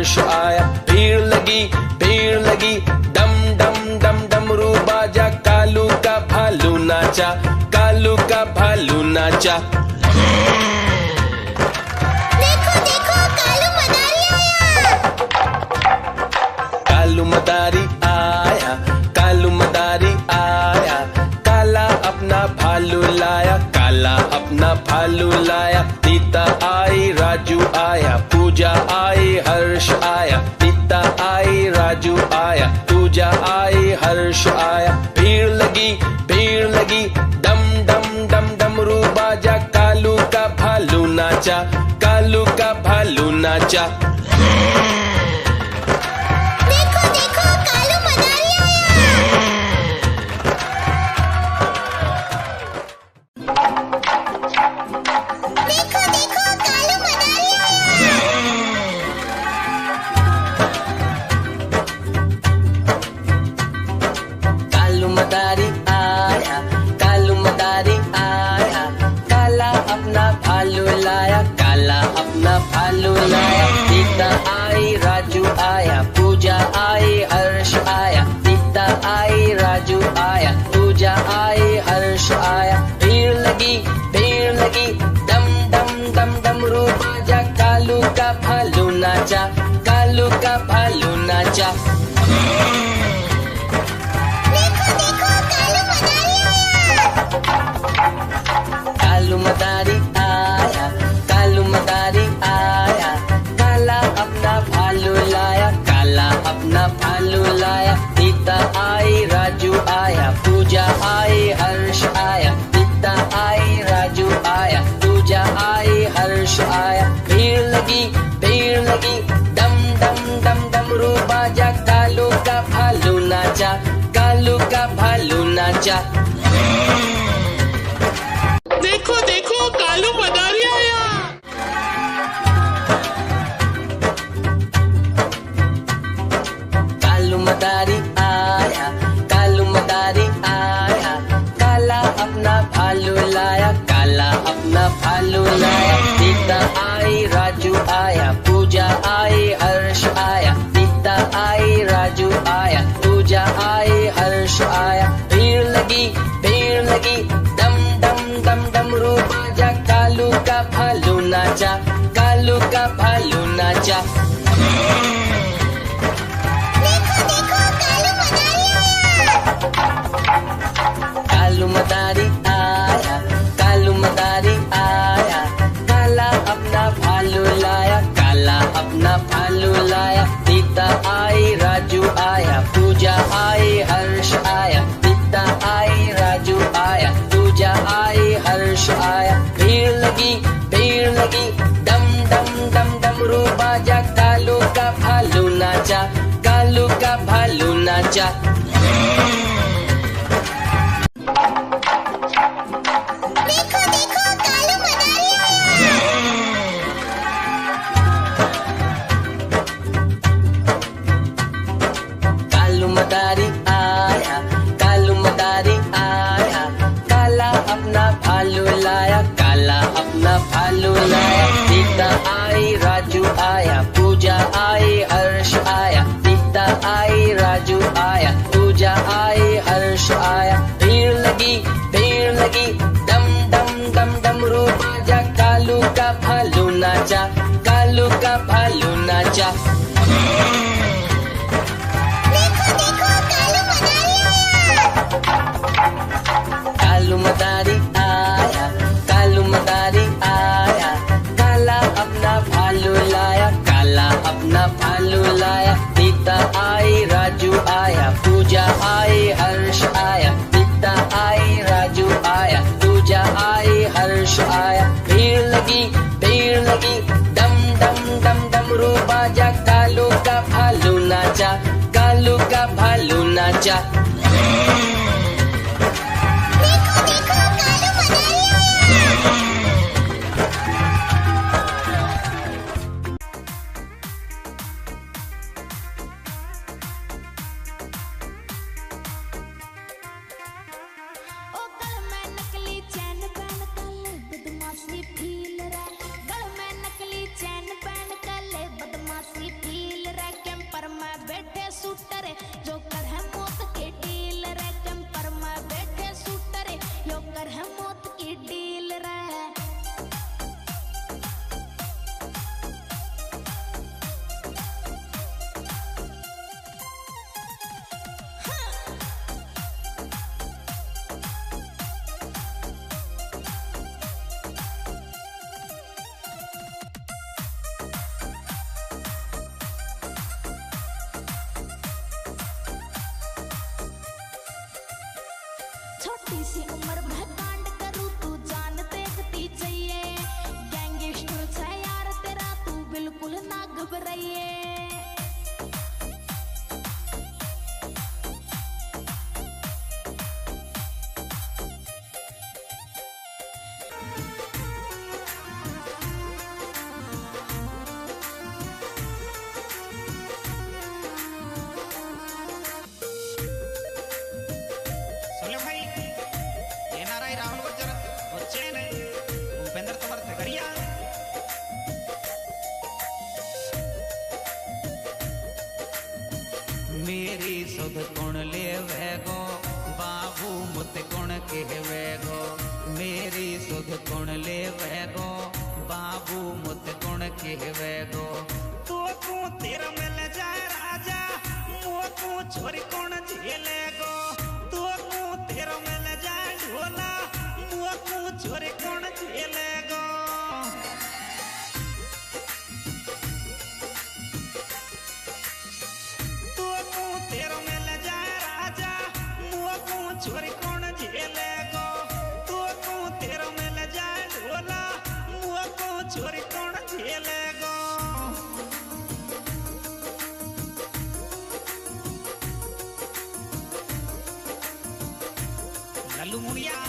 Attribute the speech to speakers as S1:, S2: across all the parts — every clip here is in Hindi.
S1: हर्ष आया। भीड़ लगी डम डम डम डमरू बाजा, कालू का भालू नाचा, कालू का भालू नाचा।
S2: देखो देखो कालू मदारी आया।
S1: कालू मदारी आया, कालू मदारी आया, काला अपना भालू लाया, काला अपना भालू लाया। सीता आई राजू आया, पूजा आई हर्ष आया, सीता आई राजू आया, पूजा आई हर्ष आया। भीड़ लगी डम डम डम डमरू बाजा, कालू का भालू नाचा, कालू का भालू नाचा।
S2: देखो देखो कालू मदारी आया। देखो देखो कालू मदारी आया।
S1: कालू मदारी आया, कालू मदारी आया, काला अपना भालू लाया, काला अपना भालू लाया। सीता आई राजू आया, पूजा आई हर्ष आया, सीता आई राजू आया, पूजा आई हर्ष आया। भीड़ लगी डम डम डम डमरू बाजा, कालू का भालू नाचा, कालू का भालू नाचा।
S2: देखो देखो कालू मदारी आया।
S1: कालू मदारी आया, कालू मदारी आया, काला अपना भालू लाया, काला अपना भालू लाया। सीता आई राजू आया, पूजा आई हर्ष आया, सीता आई राजू आया, पूजा आई हर्ष आया। भीड़ लगी डम डम डम डमरू बाजा, कालू का भालू नाचा, कालू का भालू नाचा।
S3: देखो देखो कालू मदारी आया।
S1: कालू मदारी आया, कालू मदारी आया, काला अपना भालू लाया, काला अपना भालू लाया। सीता आई राजू आया, पूजा आई हर्ष आया, सीता आई राजू आया, पूजा आई हर्ष आया। भीड़ लगी डम डम डम डमरू बाजा, कालू का भालू नाचा, कालू का भालू नाचा।
S2: देखो देखो कालू मदारी आया।
S1: कालू मदारी आया, कालू मदारी आया, काला अपना भालू लाया, काला अपना भालू लाया। सीता आई राजू आया, पूजा आई हर्ष आया, सीता आई राजू आया, पूजा आई हर्ष आया। भीड़ लगी डम डम डम डमरू बाजा, कालू का भालू नाचा, कालू का भालू नाचा।
S2: देखो देखो कालू मदारी आया।
S1: कालू मदारी आया, कालू मदारी आया, काला अपना भालू लाया, काला अपना भालू लाया। सीता आई राजू आया, पूजा आई हर्ष आया, सीता आई राजू आया, पूजा आई हर्ष आया। भीड़ लगी डम डम डम डमरू बाजा, कालू का भालू नाचा, कालू का भालू नाचा।
S2: देखो देखो कालू मदारी आया।
S1: कालू मदारी आया, कालू मदारी आया, काला अपना भालू लाया, काला अपना भालू लाया। सीता आई राजू आया, पूजा आई हर्ष आया, सीता आई राजू आया, पूजा आई हर्ष आया। भीड़ लगी डम डम डम डमरू बाजा, कालू का भालू नाचा, कालू का भालू नाचा।
S2: देखो देखो कालू मदारी आया।
S4: ओ गल में नकली चैन पहन काले बदमाशी फील रे, गल में नकली चैन पहन काले बदमाशी फील छोटी सी उम्र में कांड करूँ तू जान देखती चाहिए। गैंगस्टर है यार तेरा तू बिल्कुल ना घबराइए।
S5: मेरी सुध कौन लेवेगो बाबू मुत कौन कहवेगो। मेरी सुध कौन लेवेगो बाबू मुत कौन कहवेगो। तो तू तेरा मिल जाए राजा मोको छोरी कौन झेलेगो। तो तू तेरा मिल जाए ढोला मोको छोरी कौन झेलेगो। छोरी कौन झेलेगो। तो तू तेरा मिल जाए ढोला मुझको छोरी कौन झेलेगो। लल्लू मुड़िया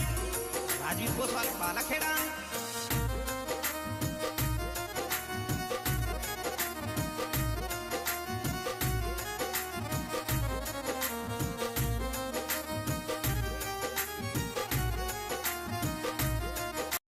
S5: राजवीर गोसवाल बाला खेड़ा।